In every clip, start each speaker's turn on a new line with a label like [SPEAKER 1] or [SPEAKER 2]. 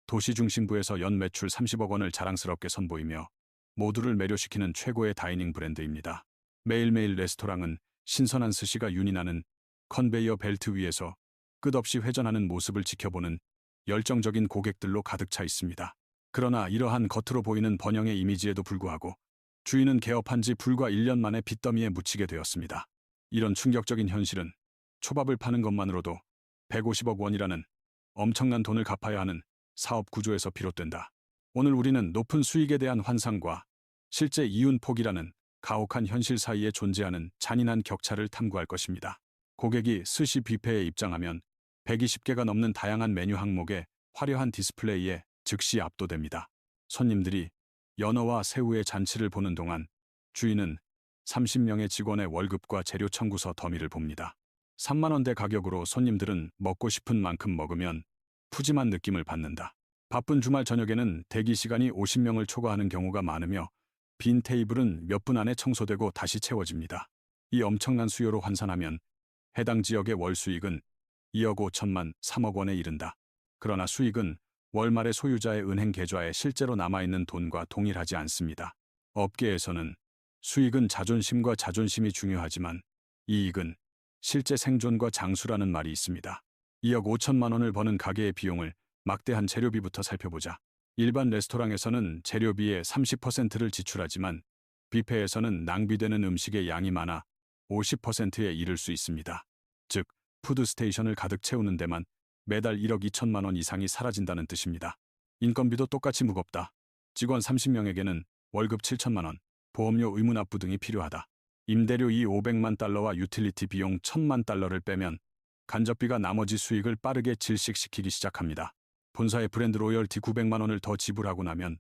[SPEAKER 1] 도시 중심부에서 연 매출 30억 원을 자랑스럽게 선보이며 모두를 매료시키는 최고의 다이닝 브랜드입니다. 매일매일 레스토랑은 신선한 스시가 윤이 나는 컨베이어 벨트 위에서 끝없이 회전하는 모습을 지켜보는 열정적인 고객들로 가득 차 있습니다. 그러나 이러한 겉으로 보이는 번영의 이미지에도 불구하고 주인은 개업한 지 불과 1년 만에 빚더미에 묻히게 되었습니다. 이런 충격적인 현실은 초밥을 파는 것만으로도 150억 원이라는 엄청난 돈을 갚아야 하는 사업 구조에서 비롯된다. 오늘 우리는 높은 수익에 대한 환상과 실제 이윤 포기라는 가혹한 현실 사이에 존재하는 잔인한 격차를 탐구할 것입니다. 고객이 스시 뷔페에 입장하면 120개가 넘는 다양한 메뉴 항목에 화려한 디스플레이에 즉시 압도됩니다. 손님들이 연어와 새우의 잔치를 보는 동안 주인은 30명의 직원의 월급과 재료 청구서 더미를 봅니다. 3만 원대 가격으로 손님들은 먹고 싶은 만큼 먹으면 푸짐한 느낌을 받는다. 바쁜 주말 저녁에는 대기 시간이 50명을 초과하는 경우가 많으며 빈 테이블은 몇 분 안에 청소되고 다시 채워집니다. 이 엄청난 수요로 환산하면 해당 지역의 월 수익은 2억 5천만 3억 원에 이른다. 그러나 수익은 월말의 소유자의 은행 계좌에 실제로 남아있는 돈과 동일하지 않습니다. 업계에서는 수익은 자존심과 자존심이 중요하지만 이익은 실제 생존과 장수라는 말이 있습니다. 2억 5천만 원을 버는 가게의 비용을 막대한 재료비부터 살펴보자. 일반 레스토랑에서는 재료비의 30%를 지출하지만 뷔페에서는 낭비되는 음식의 양이 많아 50%에 이를 수 있습니다. 즉, 푸드스테이션을 가득 채우는 데만 매달 1억 2천만 원 이상이 사라진다는 뜻입니다. 인건비도 똑같이 무겁다. 직원 30명에게는 월급 7천만 원, 보험료 의무납부 등이 필요하다. 임대료 500만 달러와 유틸리티 비용 1,000만 달러를 빼면 간접비가 나머지 수익을 빠르게 질식시키기 시작합니다. 본사의 브랜드 로열티 900만 원을 더 지불하고 나면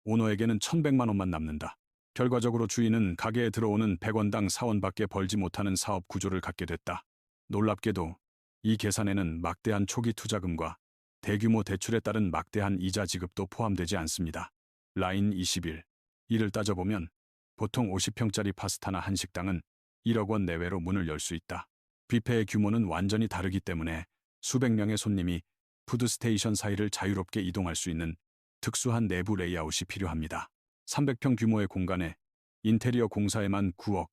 [SPEAKER 1] 오너에게는 1,100만 원만 남는다. 결과적으로 주인은 가게에 들어오는 100원당 4원밖에 벌지 못하는 사업 구조를 갖게 됐다. 놀랍게도 이 계산에는 막대한 초기 투자금과 대규모 대출에 따른 막대한 이자 지급도 포함되지 않습니다. 라인 21. 이를 따져보면 보통 50평짜리 파스타나 한식당은 1억 원 내외로 문을 열 수 있다. 뷔페의 규모는 완전히 다르기 때문에 수백 명의 손님이 푸드스테이션 사이를 자유롭게 이동할 수 있는 특수한 내부 레이아웃이 필요합니다. 300평 규모의 공간에 인테리어 공사에만 9억,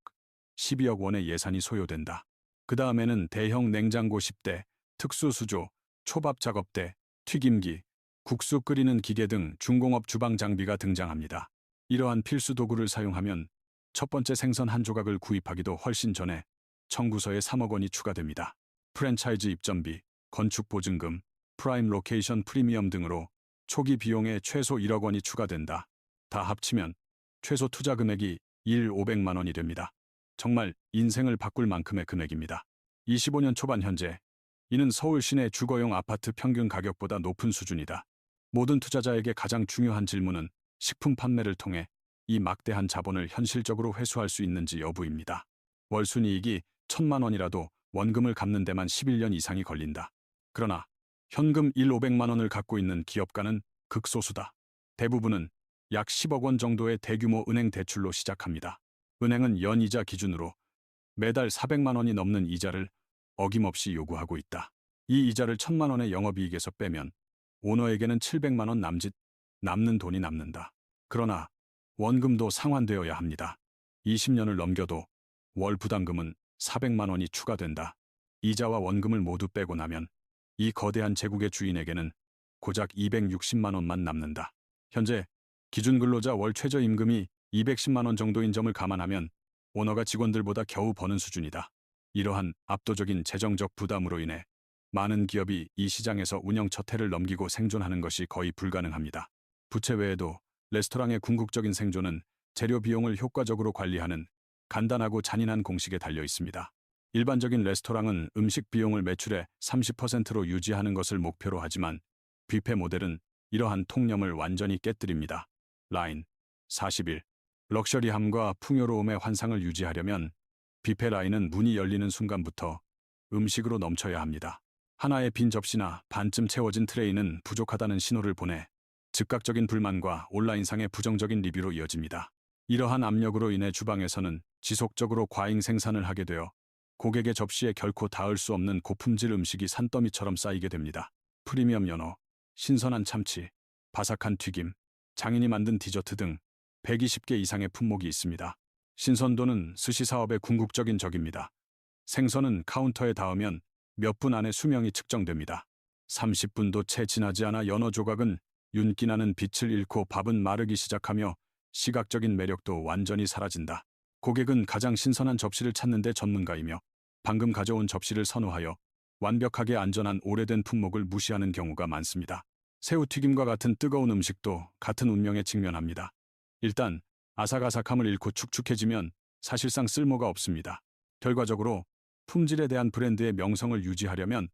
[SPEAKER 1] 12억 원의 예산이 소요된다. 그 다음에는 대형 냉장고 10대, 특수수조, 초밥 작업대, 튀김기, 국수 끓이는 기계 등 중공업 주방 장비가 등장합니다. 이러한 필수 도구를 사용하면 첫 번째 생선 한 조각을 구입하기도 훨씬 전에 청구서에 3억 원이 추가됩니다. 프랜차이즈 입점비, 건축 보증금, 프라임 로케이션 프리미엄 등으로 초기 비용에 최소 1억 원이 추가된다. 다 합치면 최소 투자 금액이 500만 원이 됩니다. 정말 인생을 바꿀 만큼의 금액입니다. 25년 초반 현재 이는 서울 시내 주거용 아파트 평균 가격보다 높은 수준이다. 모든 투자자에게 가장 중요한 질문은 식품 판매를 통해 이 막대한 자본을 현실적으로 회수할 수 있는지 여부입니다. 월 순이익이 1,000만 원이라도 원금을 갚는 데만 11년 이상이 걸린다. 그러나 현금 500만 원을 갖고 있는 기업가는 극소수다. 대부분은 약 10억 원 정도의 대규모 은행 대출로 시작합니다. 은행은 연이자 기준으로 매달 400만 원이 넘는 이자를 어김없이 요구하고 있다. 이 이자를 1,000만 원의 영업이익에서 빼면 오너에게는 700만 원 남는 돈이 남는다. 그러나 원금도 상환되어야 합니다. 20년을 넘겨도 월 부담금은 400만 원이 추가된다. 이자와 원금을 모두 빼고 나면 이 거대한 제국의 주인에게는 고작 260만 원만 남는다. 현재 기준 근로자 월 최저임금이 210만 원 정도인 점을 감안하면 오너가 직원들보다 겨우 버는 수준이다. 이러한 압도적인 재정적 부담으로 인해 많은 기업이 이 시장에서 운영 첫 해를 넘기고 생존하는 것이 거의 불가능합니다. 부채 외에도 레스토랑의 궁극적인 생존은 재료 비용을 효과적으로 관리하는 간단하고 잔인한 공식에 달려 있습니다. 일반적인 레스토랑은 음식 비용을 매출의 30%로 유지하는 것을 목표로 하지만 뷔페 모델은 이러한 통념을 완전히 깨뜨립니다. 라인 41. 럭셔리함과 풍요로움의 환상을 유지하려면 뷔페 라인은 문이 열리는 순간부터 음식으로 넘쳐야 합니다. 하나의 빈 접시나 반쯤 채워진 트레이는 부족하다는 신호를 보내 즉각적인 불만과 온라인상의 부정적인 리뷰로 이어집니다. 이러한 압력으로 인해 주방에서는 지속적으로 과잉 생산을 하게 되어 고객의 접시에 결코 닿을 수 없는 고품질 음식이 산더미처럼 쌓이게 됩니다. 프리미엄 연어, 신선한 참치, 바삭한 튀김, 장인이 만든 디저트 등 120개 이상의 품목이 있습니다. 신선도는 스시 사업의 궁극적인 적입니다. 생선은 카운터에 닿으면 몇 분 안에 수명이 측정됩니다. 30분도 채 지나지 않아 연어 조각은 윤기나는 빛을 잃고 밥은 마르기 시작하며 시각적인 매력도 완전히 사라진다. 고객은 가장 신선한 접시를 찾는 데 전문가이며 방금 가져온 접시를 선호하여 완벽하게 안전한 오래된 품목을 무시하는 경우가 많습니다. 새우튀김과 같은 뜨거운 음식도 같은 운명에 직면합니다. 일단 아삭아삭함을 잃고 축축해지면 사실상 쓸모가 없습니다. 결과적으로 품질에 대한 브랜드의 명성을 유지하려면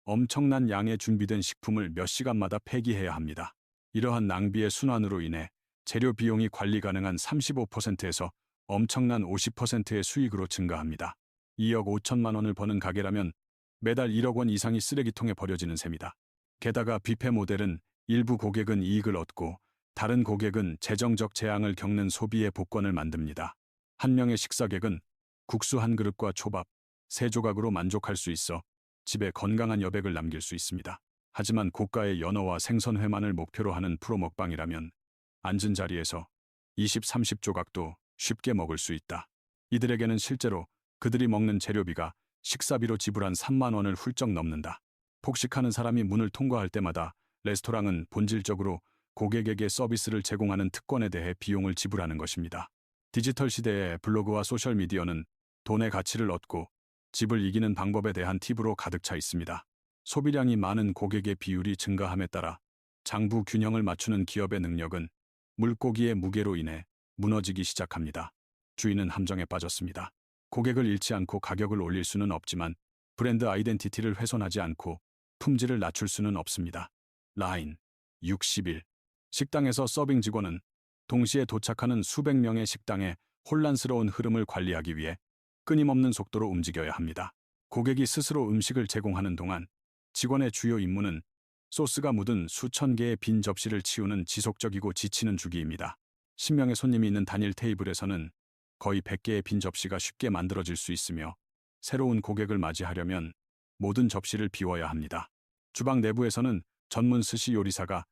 [SPEAKER 1] 엄청난 양의 준비된 식품을 몇 시간마다 폐기해야 합니다. 이러한 낭비의 순환으로 인해 재료 비용이 관리 가능한 35%에서 엄청난 50%의 수익으로 증가합니다. 2억 5천만 원을 버는 가게라면 매달 1억 원 이상이 쓰레기통에 버려지는 셈이다. 게다가 뷔페 모델은 일부 고객은 이익을 얻고 다른 고객은 재정적 재앙을 겪는 소비의 복권을 만듭니다. 한 명의 식사객은 국수 한 그릇과 초밥, 3조각으로 만족할 수 있어 집에 건강한 여백을 남길 수 있습니다. 하지만 고가의 연어와 생선회만을 목표로 하는 프로 먹방이라면 앉은 자리에서 20, 30조각도 쉽게 먹을 수 있다. 이들에게는 실제로 그들이 먹는 재료비가 식사비로 지불한 3만 원을 훌쩍 넘는다. 폭식하는 사람이 문을 통과할 때마다 레스토랑은 본질적으로 고객에게 서비스를 제공하는 특권에 대해 비용을 지불하는 것입니다. 디지털 시대의 블로그와 소셜미디어는 돈의 가치를 얻고 집을 이기는 방법에 대한 팁으로 가득 차 있습니다. 소비량이 많은 고객의 비율이 증가함에 따라 장부 균형을 맞추는 기업의 능력은 물고기의 무게로 인해 무너지기 시작합니다. 주인은 함정에 빠졌습니다. 고객을 잃지 않고 가격을 올릴 수는 없지만 브랜드 아이덴티티를 훼손하지 않고 품질을 낮출 수는 없습니다. 라인 60일 식당에서 서빙 직원은 동시에 도착하는 수백 명의 식당의 혼란스러운 흐름을 관리하기 위해 끊임없는 속도로 움직여야 합니다. 고객이 스스로 음식을 제공하는 동안 직원의 주요 임무는 소스가 묻은 수천 개의 빈 접시를 치우는 지속적이고 지치는 주기입니다. 10명의 손님이 있는 단일 테이블에서는 거의 100개의 빈 접시가 쉽게 만들어질 수 있으며 새로운 고객을 맞이하려면 모든 접시를 비워야 합니다. 주방 내부에서는 전문 스시 요리사가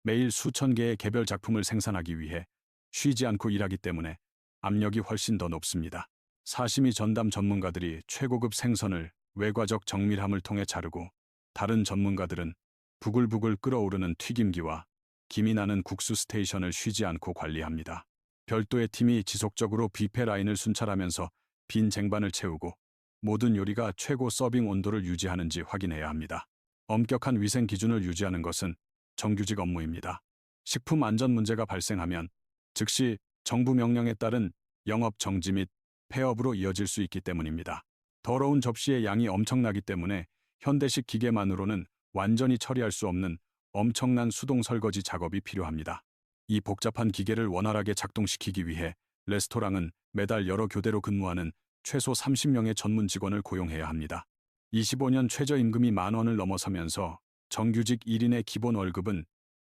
[SPEAKER 1] 매일 수천 개의 개별 작품을 생산하기 위해 쉬지 않고 일하기 때문에 압력이 훨씬 더 높습니다. 사시미 전담 전문가들이 최고급 생선을 외과적 정밀함을 통해 자르고 다른 전문가들은 부글부글 끓어오르는 튀김기와 김이 나는 국수 스테이션을 쉬지 않고 관리합니다. 별도의 팀이 지속적으로 뷔페 라인을 순찰하면서 빈 쟁반을 채우고 모든 요리가 최고 서빙 온도를 유지하는지 확인해야 합니다. 엄격한 위생 기준을 유지하는 것은 정규직 업무입니다. 식품 안전 문제가 발생하면 즉시 정부 명령에 따른 영업 정지 및 폐업으로 이어질 수 있기 때문입니다. 더러운 접시의 양이 엄청나기 때문에 현대식 기계만으로는 완전히 처리할 수 없는 엄청난 수동 설거지 작업이 필요합니다. 이 복잡한 기계를 원활하게 작동시키기 위해 레스토랑은 매달 여러 교대로 근무하는 최소 30명의 전문 직원을 고용해야 합니다. 25년 최저임금이 10,000 원을 넘어서면서 정규직 1인의 기본 월급은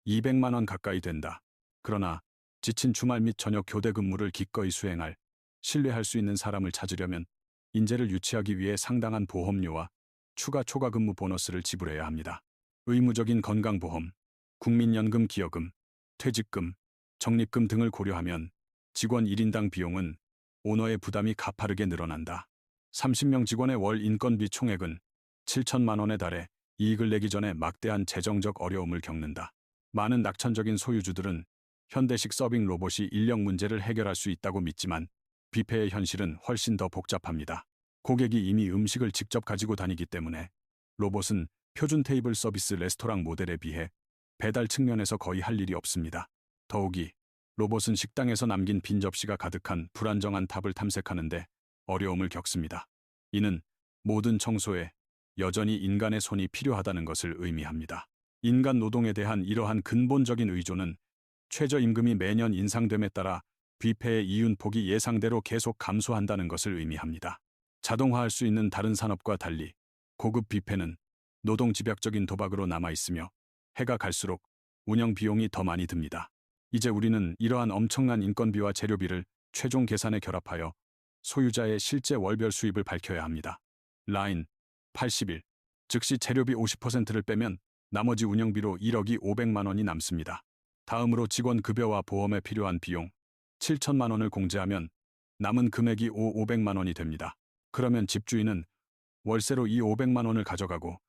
[SPEAKER 1] 200만 원 가까이 된다. 그러나 지친 주말 및 저녁 교대 근무를 기꺼이 수행할 신뢰할 수 있는 사람을 찾으려면 인재를 유치하기 위해 상당한 보험료와 추가 초과 근무 보너스를 지불해야 합니다. 의무적인 건강보험, 국민연금 기여금, 퇴직금, 적립금 등을 고려하면 직원 1인당 비용은 오너의 부담이 가파르게 늘어난다. 30명 직원의 월 인건비 총액은 7천만 원에 달해 이익을 내기 전에 막대한 재정적 어려움을 겪는다. 많은 낙천적인 소유주들은 현대식 서빙 로봇이 인력 문제를 해결할 수 있다고 믿지만 뷔페의 현실은 훨씬 더 복잡합니다. 고객이 이미 음식을 직접 가지고 다니기 때문에 로봇은 표준 테이블 서비스 레스토랑 모델에 비해 배달 측면에서 거의 할 일이 없습니다. 더욱이 로봇은 식당에서 남긴 빈 접시가 가득한 불안정한 탑을 탐색하는데 어려움을 겪습니다. 이는 모든 청소에 여전히 인간의 손이 필요하다는 것을 의미합니다. 인간 노동에 대한 이러한 근본적인 의존은 최저임금이 매년 인상됨에 따라 뷔페의 이윤폭이 예상대로 계속 감소한다는 것을 의미합니다. 자동화할 수 있는 다른 산업과 달리 고급 뷔페는 노동 집약적인 도박으로 남아있으며 해가 갈수록 운영 비용이 더 많이 듭니다. 이제 우리는 이러한 엄청난 인건비와 재료비를 최종 계산에 결합하여 소유자의 실제 월별 수입을 밝혀야 합니다. 라인 80일, 즉시 재료비 50%를 빼면 나머지 운영비로 1억이 500만 원이 남습니다. 다음으로 직원 급여와 보험에 필요한 비용 7천만 원을 공제하면 남은 금액이 500만 원이 됩니다. 그러면 집주인은 월세로 이 500만 원을 가져가고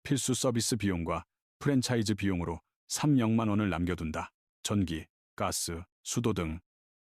[SPEAKER 1] 필수 서비스 비용과 프랜차이즈 비용으로 30만 원을 남겨둔다. 전기, 가스, 수도 등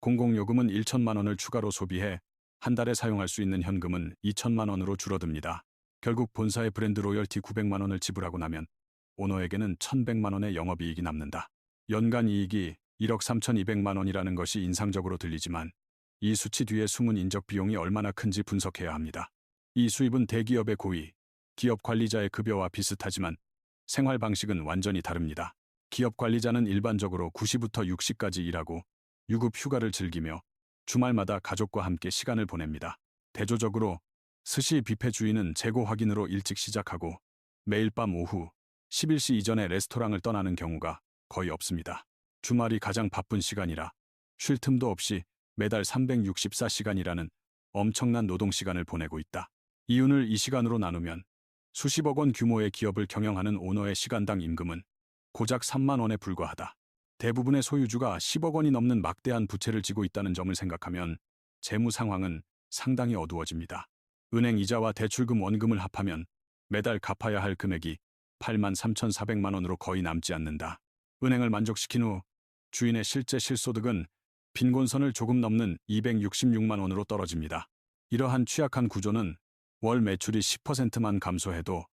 [SPEAKER 1] 공공요금은 1천만 원을 추가로 소비해 한 달에 사용할 수 있는 현금은 2천만 원으로 줄어듭니다. 결국 본사의 브랜드 로열티 900만 원을 지불하고 나면 오너에게는 1,100만 원의 영업이익이 남는다. 연간 이익이 1억 3,200만 원이라는 것이 인상적으로 들리지만 이 수치 뒤에 숨은 인적 비용이 얼마나 큰지 분석해야 합니다. 이 수입은 대기업의 고위, 기업 관리자의 급여와 비슷하지만 생활 방식은 완전히 다릅니다. 기업 관리자는 일반적으로 9시부터 6시까지 일하고 유급 휴가를 즐기며 주말마다 가족과 함께 시간을 보냅니다. 대조적으로 스시 뷔페 주인은 재고 확인으로 일찍 시작하고 매일 밤 오후 11시 이전에 레스토랑을 떠나는 경우가 거의 없습니다. 주말이 가장 바쁜 시간이라 쉴 틈도 없이 매달 364시간이라는 엄청난 노동시간을 보내고 있다. 이윤을 이 시간으로 나누면 수십억 원 규모의 기업을 경영하는 오너의 시간당 임금은 고작 3만 원에 불과하다. 대부분의 소유주가 10억 원이 넘는 막대한 부채를 지고 있다는 점을 생각하면 재무 상황은 상당히 어두워집니다. 은행 이자와 대출금 원금을 합하면 매달 갚아야 할 금액이 8만 3,400만 원으로 거의 남지 않는다. 은행을 만족시킨 후 주인의 실제 실소득은 빈곤선을 조금 넘는 266만 원으로 떨어집니다. 이러한 취약한 구조는 월 매출이 10%만 감소해도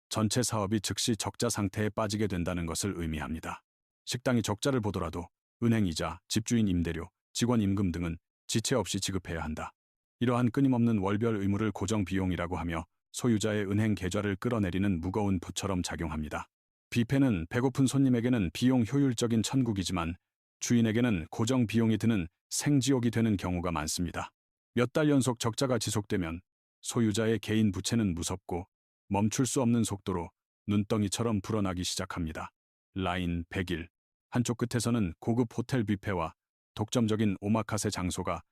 [SPEAKER 1] 전체 사업이 즉시 적자 상태에 빠지게 된다는 것을 의미합니다. 식당이 적자를 보더라도 은행 이자, 집주인 임대료, 직원 임금 등은 지체 없이 지급해야 한다. 이러한 끊임없는 월별 의무를 고정 비용이라고 하며 소유자의 은행 계좌를 끌어내리는 무거운 부처럼 작용합니다. 뷔페는 배고픈 손님에게는 비용 효율적인 천국이지만 주인에게는 고정 비용이 드는 생지옥이 되는 경우가 많습니다. 몇 달 연속 적자가 지속되면 소유자의 개인 부채는 무섭고 멈출 수 없는 속도로 눈덩이처럼 불어나기 시작합니다. 라인 100일. 한쪽 끝에서는 고급 호텔 뷔페와 독점적인 오마카세 장소가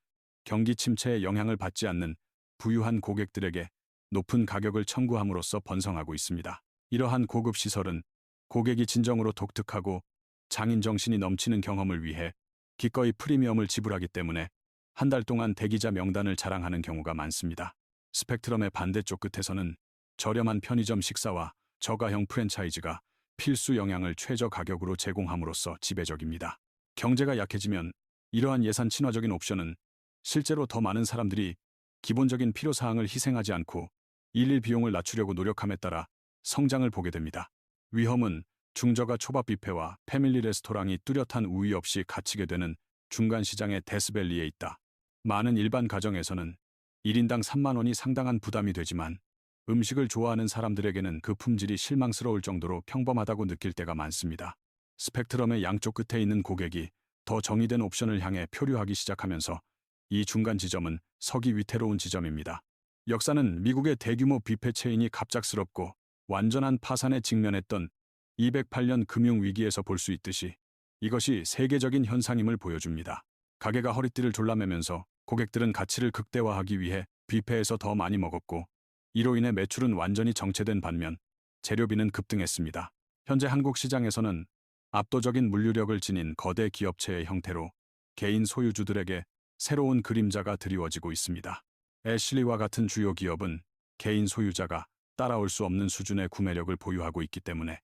[SPEAKER 1] 경기 침체에 영향을 받지 않는 부유한 고객들에게 높은 가격을 청구함으로써 번성하고 있습니다. 이러한 고급 시설은 고객이 진정으로 독특하고 장인 정신이 넘치는 경험을 위해 기꺼이 프리미엄을 지불하기 때문에 한 달 동안 대기자 명단을 자랑하는 경우가 많습니다. 스펙트럼의 반대쪽 끝에서는 저렴한 편의점 식사와 저가형 프랜차이즈가 필수 영양을 최저 가격으로 제공함으로써 지배적입니다. 경제가 약해지면 이러한 예산 친화적인 옵션은 실제로 더 많은 사람들이 기본적인 필요사항을 희생하지 않고 일일 비용을 낮추려고 노력함에 따라 성장을 보게 됩니다. 위험은 중저가 초밥 뷔페와 패밀리 레스토랑이 뚜렷한 우위 없이 갇히게 되는 중간 시장의 데스밸리에 있다. 많은 일반 가정에서는 1인당 3만 원이 상당한 부담이 되지만 음식을 좋아하는 사람들에게는 그 품질이 실망스러울 정도로 평범하다고 느낄 때가 많습니다. 스펙트럼의 양쪽 끝에 있는 고객이 더 정의된 옵션을 향해 표류하기 시작하면서 이 중간 지점은 서기 위태로운 지점입니다. 역사는 미국의 대규모 뷔페 체인이 갑작스럽고 완전한 파산에 직면했던 208년 금융위기에서 볼 수 있듯이 이것이 세계적인 현상임을 보여줍니다. 가게가 허리띠를 졸라매면서 고객들은 가치를 극대화하기 위해 뷔페에서 더 많이 먹었고 이로 인해 매출은 완전히 정체된 반면 재료비는 급등했습니다. 현재 한국 시장에서는 압도적인 물류력을 지닌 거대 기업체의 형태로 개인 소유주들에게 새로운 그림자가 드리워지고 있습니다. 애슐리와 같은 주요 기업은 개인 소유자가 따라올 수 없는 수준의 구매력을 보유하고 있기 때문에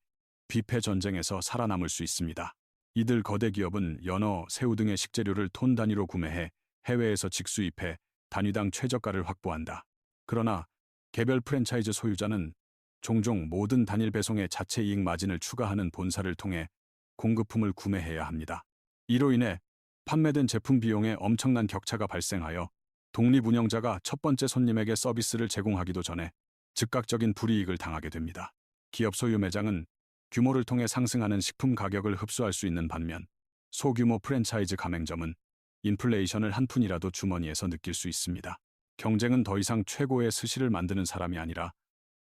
[SPEAKER 1] 뷔페 전쟁에서 살아남을 수 있습니다. 이들 거대 기업은 연어, 새우 등의 식재료를 톤 단위로 구매해 해외에서 직수입해 단위당 최저가를 확보한다. 그러나 개별 프랜차이즈 소유자는 종종 모든 단일 배송에 자체 이익 마진을 추가하는 본사를 통해 공급품을 구매해야 합니다. 이로 인해 판매된 제품 비용에 엄청난 격차가 발생하여 독립 운영자가 첫 번째 손님에게 서비스를 제공하기도 전에 즉각적인 불이익을 당하게 됩니다. 기업 소유 매장은 규모를 통해 상승하는 식품 가격을 흡수할 수 있는 반면 소규모 프랜차이즈 가맹점은 인플레이션을 한 푼이라도 주머니에서 느낄 수 있습니다. 경쟁은 더 이상 최고의 스시를 만드는 사람이 아니라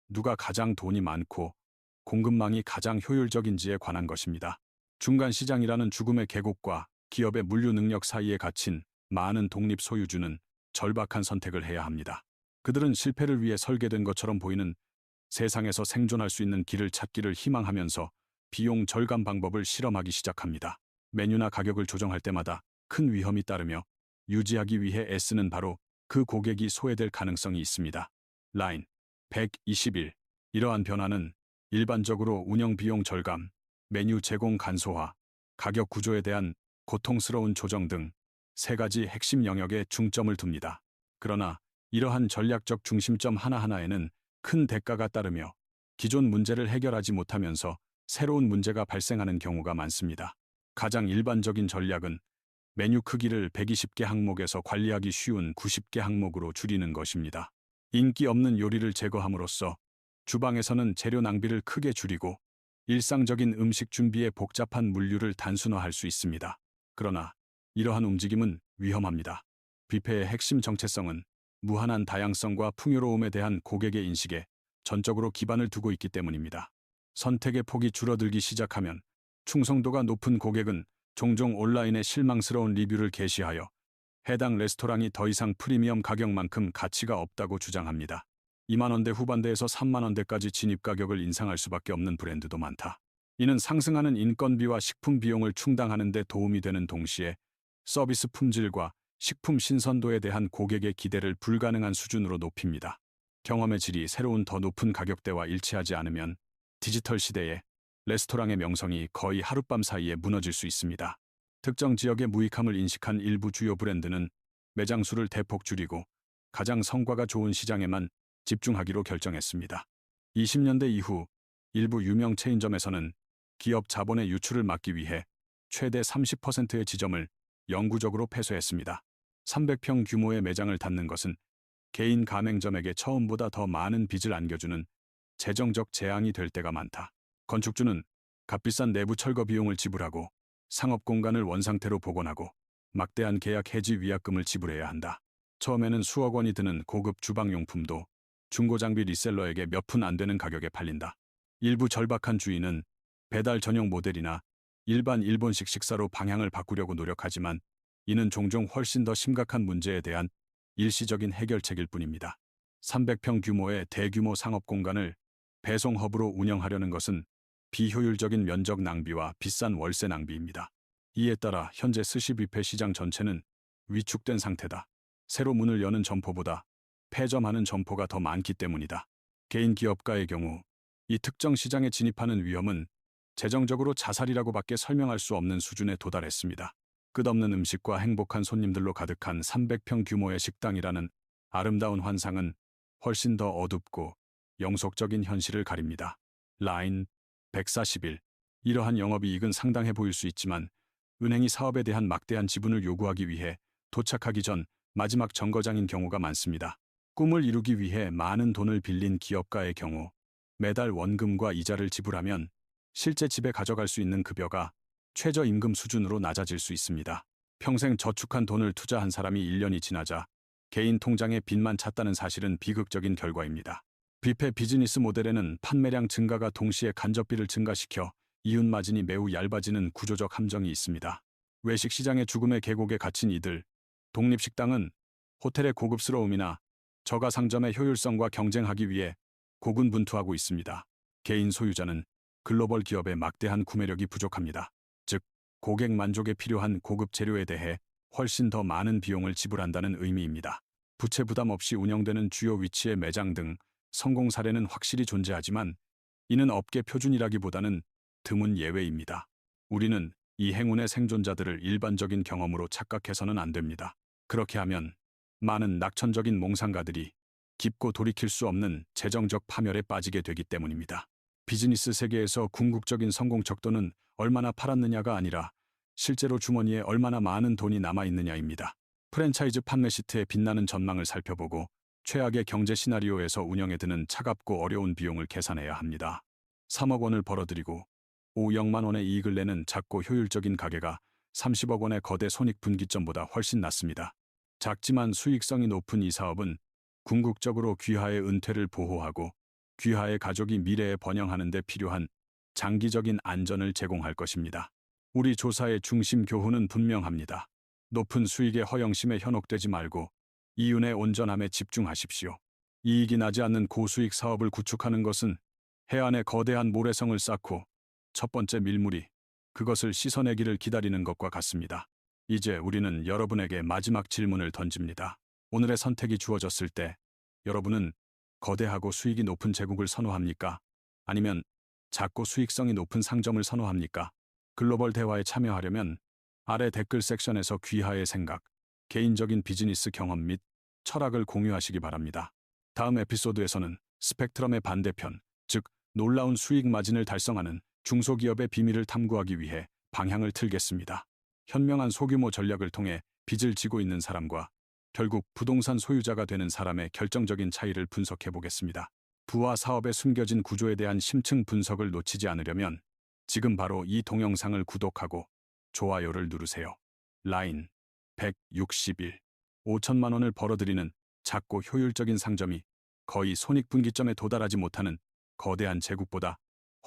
[SPEAKER 1] 누가 가장 돈이 많고 공급망이 가장 효율적인지에 관한 것입니다. 중간 시장이라는 죽음의 계곡과 기업의 물류 능력 사이에 갇힌 많은 독립 소유주는 절박한 선택을 해야 합니다. 그들은 실패를 위해 설계된 것처럼 보이는 세상에서 생존할 수 있는 길을 찾기를 희망하면서 비용 절감 방법을 실험하기 시작합니다. 메뉴나 가격을 조정할 때마다 큰 위험이 따르며 유지하기 위해 애쓰는 바로 그 고객이 소외될 가능성이 있습니다. 라인 121. 이러한 변화는 일반적으로 운영 비용 절감, 메뉴 제공 간소화, 가격 구조에 대한 고통스러운 조정 등 세 가지 핵심 영역에 중점을 둡니다. 그러나 이러한 전략적 중심점 하나하나에는 큰 대가가 따르며 기존 문제를 해결하지 못하면서 새로운 문제가 발생하는 경우가 많습니다. 가장 일반적인 전략은 메뉴 크기를 120개 항목에서 관리하기 쉬운 90개 항목으로 줄이는 것입니다. 인기 없는 요리를 제거함으로써 주방에서는 재료 낭비를 크게 줄이고 일상적인 음식 준비의 복잡한 물류를 단순화할 수 있습니다. 그러나 이러한 움직임은 위험합니다. 뷔페의 핵심 정체성은 무한한 다양성과 풍요로움에 대한 고객의 인식에 전적으로 기반을 두고 있기 때문입니다. 선택의 폭이 줄어들기 시작하면 충성도가 높은 고객은 종종 온라인에 실망스러운 리뷰를 게시하여 해당 레스토랑이 더 이상 프리미엄 가격만큼 가치가 없다고 주장합니다. 2만 원대 후반대에서 3만 원대까지 진입 가격을 인상할 수밖에 없는 브랜드도 많다. 이는 상승하는 인건비와 식품 비용을 충당하는 데 도움이 되는 동시에 서비스 품질과 식품 신선도에 대한 고객의 기대를 불가능한 수준으로 높입니다. 경험의 질이 새로운 더 높은 가격대와 일치하지 않으면 디지털 시대에 레스토랑의 명성이 거의 하룻밤 사이에 무너질 수 있습니다. 특정 지역의 무익함을 인식한 일부 주요 브랜드는 매장 수를 대폭 줄이고 가장 성과가 좋은 시장에만 집중하기로 결정했습니다. 20년대 이후 일부 유명 체인점에서는 기업 자본의 유출을 막기 위해 최대 30%의 지점을 영구적으로 폐쇄했습니다. 300평 규모의 매장을 닫는 것은 개인 가맹점에게 처음보다 더 많은 빚을 안겨주는 재정적 재앙이 될 때가 많다. 건축주는 값비싼 내부 철거 비용을 지불하고 상업 공간을 원상태로 복원하고 막대한 계약 해지 위약금을 지불해야 한다. 처음에는 수억 원이 드는 고급 주방용품도 중고장비 리셀러에게 몇 푼 안 되는 가격에 팔린다. 일부 절박한 주인은 배달 전용 모델이나 일반 일본식 식사로 방향을 바꾸려고 노력하지만 이는 종종 훨씬 더 심각한 문제에 대한 일시적인 해결책일 뿐입니다. 300평 규모의 대규모 상업 공간을 배송허브로 운영하려는 것은 비효율적인 면적 낭비와 비싼 월세 낭비입니다. 이에 따라 현재 스시 뷔페 시장 전체는 위축된 상태다. 새로 문을 여는 점포보다 폐점하는 점포가 더 많기 때문이다. 개인 기업가의 경우 이 특정 시장에 진입하는 위험은 재정적으로 자살이라고밖에 설명할 수 없는 수준에 도달했습니다. 끝없는 음식과 행복한 손님들로 가득한 300평 규모의 식당이라는 아름다운 환상은 훨씬 더 어둡고 영속적인 현실을 가립니다. 라인 141. 이러한 영업이익은 상당해 보일 수 있지만 은행이 사업에 대한 막대한 지분을 요구하기 위해 도착하기 전 마지막 정거장인 경우가 많습니다. 꿈을 이루기 위해 많은 돈을 빌린 기업가의 경우 매달 원금과 이자를 지불하면 실제 집에 가져갈 수 있는 급여가 최저임금 수준으로 낮아질 수 있습니다. 평생 저축한 돈을 투자한 사람이 1년이 지나자 개인 통장에 빚만 찼다는 사실은 비극적인 결과입니다. 뷔페 비즈니스 모델에는 판매량 증가가 동시에 간접비를 증가시켜 이윤 마진이 매우 얇아지는 구조적 함정이 있습니다. 외식 시장의 죽음의 계곡에 갇힌 이들, 독립식당은 호텔의 고급스러움이나 저가상점의 효율성과 경쟁하기 위해 고군분투하고 있습니다. 개인 소유자는 글로벌 기업의 막대한 구매력이 부족합니다. 즉, 고객 만족에 필요한 고급 재료에 대해 훨씬 더 많은 비용을 지불한다는 의미입니다. 부채 부담 없이 운영되는 주요 위치의 매장 등 성공 사례는 확실히 존재하지만 이는 업계 표준이라기보다는 드문 예외입니다. 우리는 이 행운의 생존자들을 일반적인 경험으로 착각해서는 안 됩니다. 그렇게 하면 많은 낙천적인 몽상가들이 깊고 돌이킬 수 없는 재정적 파멸에 빠지게 되기 때문입니다. 비즈니스 세계에서 궁극적인 성공 척도는 얼마나 팔았느냐가 아니라 실제로 주머니에 얼마나 많은 돈이 남아있느냐입니다. 프랜차이즈 판매 시트의 빛나는 전망을 살펴보고 최악의 경제 시나리오에서 운영에 드는 차갑고 어려운 비용을 계산해야 합니다. 3억 원을 벌어들이고 5억만 원의 이익을 내는 작고 효율적인 가게가 30억 원의 거대 손익분기점보다 훨씬 낫습니다. 작지만 수익성이 높은 이 사업은 궁극적으로 귀하의 은퇴를 보호하고 귀하의 가족이 미래에 번영하는 데 필요한 장기적인 안전을 제공할 것입니다. 우리 조사의 중심 교훈은 분명합니다. 높은 수익의 허영심에 현혹되지 말고 이윤의 온전함에 집중하십시오. 이익이 나지 않는 고수익 사업을 구축하는 것은 해안에 거대한 모래성을 쌓고 첫 번째 밀물이 그것을 씻어내기를 기다리는 것과 같습니다. 이제 우리는 여러분에게 마지막 질문을 던집니다. 오늘의 선택이 주어졌을 때 여러분은 거대하고 수익이 높은 제국을 선호합니까? 아니면 작고 수익성이 높은 상점을 선호합니까? 글로벌 대화에 참여하려면 아래 댓글 섹션에서 귀하의 생각, 개인적인 비즈니스 경험 및 철학을 공유하시기 바랍니다. 다음 에피소드에서는 스펙트럼의 반대편, 즉 놀라운 수익 마진을 달성하는 중소기업의 비밀을 탐구하기 위해 방향을 틀겠습니다. 현명한 소규모 전략을 통해 빚을 지고 있는 사람과 결국 부동산 소유자가 되는 사람의 결정적인 차이를 분석해 보겠습니다. 부와 사업의 숨겨진 구조에 대한 심층 분석을 놓치지 않으려면 지금 바로 이 동영상을 구독하고 좋아요를 누르세요. 라인 161. 5천만 원을 벌어들이는 작고 효율적인 상점이 거의 손익분기점에 도달하지 못하는 거대한 제국보다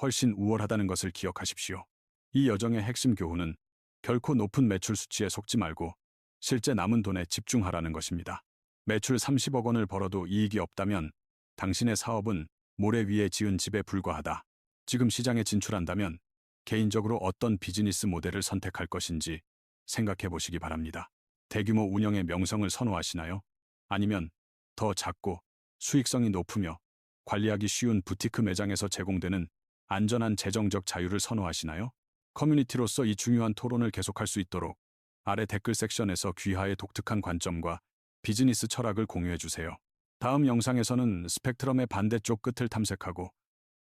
[SPEAKER 1] 훨씬 우월하다는 것을 기억하십시오. 이 여정의 핵심 교훈은 결코 높은 매출 수치에 속지 말고 실제 남은 돈에 집중하라는 것입니다. 매출 30억 원을 벌어도 이익이 없다면 당신의 사업은 모래 위에 지은 집에 불과하다. 지금 시장에 진출한다면 개인적으로 어떤 비즈니스 모델을 선택할 것인지 생각해 보시기 바랍니다. 대규모 운영의 명성을 선호하시나요? 아니면 더 작고 수익성이 높으며 관리하기 쉬운 부티크 매장에서 제공되는 안전한 재정적 자유를 선호하시나요? 커뮤니티로서 이 중요한 토론을 계속할 수 있도록 아래 댓글 섹션에서 귀하의 독특한 관점과 비즈니스 철학을 공유해 주세요. 다음 영상에서는 스펙트럼의 반대쪽 끝을 탐색하고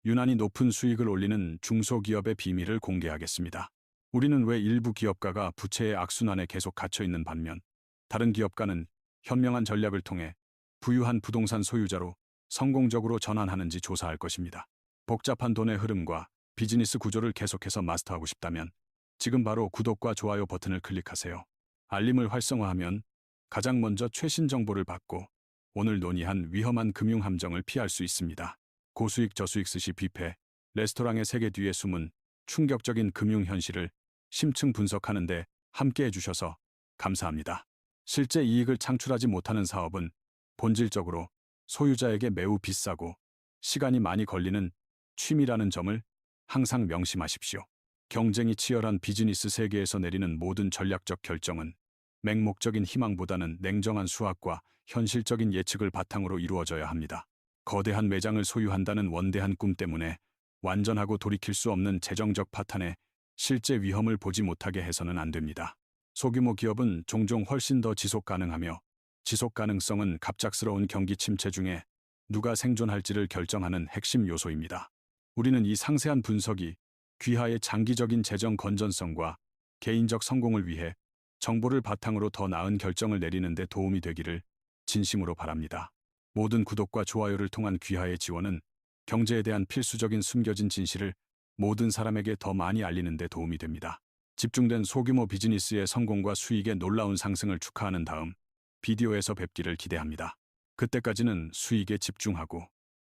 [SPEAKER 1] 유난히 높은 수익을 올리는 중소기업의 비밀을 공개하겠습니다. 우리는 왜 일부 기업가가 부채의 악순환에 계속 갇혀 있는 반면 다른 기업가는 현명한 전략을 통해 부유한 부동산 소유자로 성공적으로 전환하는지 조사할 것입니다. 복잡한 돈의 흐름과 비즈니스 구조를 계속해서 마스터하고 싶다면 지금 바로 구독과 좋아요 버튼을 클릭하세요. 알림을 활성화하면 가장 먼저 최신 정보를 받고 오늘 논의한 위험한 금융 함정을 피할 수 있습니다. 고수익 저수익 스시 뷔페, 레스토랑의 세계 뒤에 숨은 충격적인 금융 현실을 심층 분석하는 데 함께 해주셔서 감사합니다. 실제 이익을 창출하지 못하는 사업은 본질적으로 소유자에게 매우 비싸고 시간이 많이 걸리는 취미라는 점을 항상 명심하십시오. 경쟁이 치열한 비즈니스 세계에서 내리는 모든 전략적 결정은 맹목적인 희망보다는 냉정한 수학과 현실적인 예측을 바탕으로 이루어져야 합니다. 거대한 매장을 소유한다는 원대한 꿈 때문에 완전하고 돌이킬 수 없는 재정적 파탄에 실제 위험을 보지 못하게 해서는 안 됩니다. 소규모 기업은 종종 훨씬 더 지속 가능하며 지속 가능성은 갑작스러운 경기 침체 중에 누가 생존할지를 결정하는 핵심 요소입니다. 우리는 이 상세한 분석이 귀하의 장기적인 재정 건전성과 개인적 성공을 위해 정보를 바탕으로 더 나은 결정을 내리는 데 도움이 되기를 진심으로 바랍니다. 모든 구독과 좋아요를 통한 귀하의 지원은 경제에 대한 필수적인 숨겨진 진실을 모든 사람에게 더 많이 알리는 데 도움이 됩니다. 집중된 소규모 비즈니스의 성공과 수익의 놀라운 상승을 축하하는 다음 비디오에서 뵙기를 기대합니다. 그때까지는 수익에 집중하고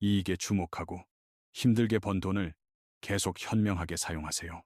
[SPEAKER 1] 이익에 주목하고 힘들게 번 돈을 계속 현명하게 사용하세요.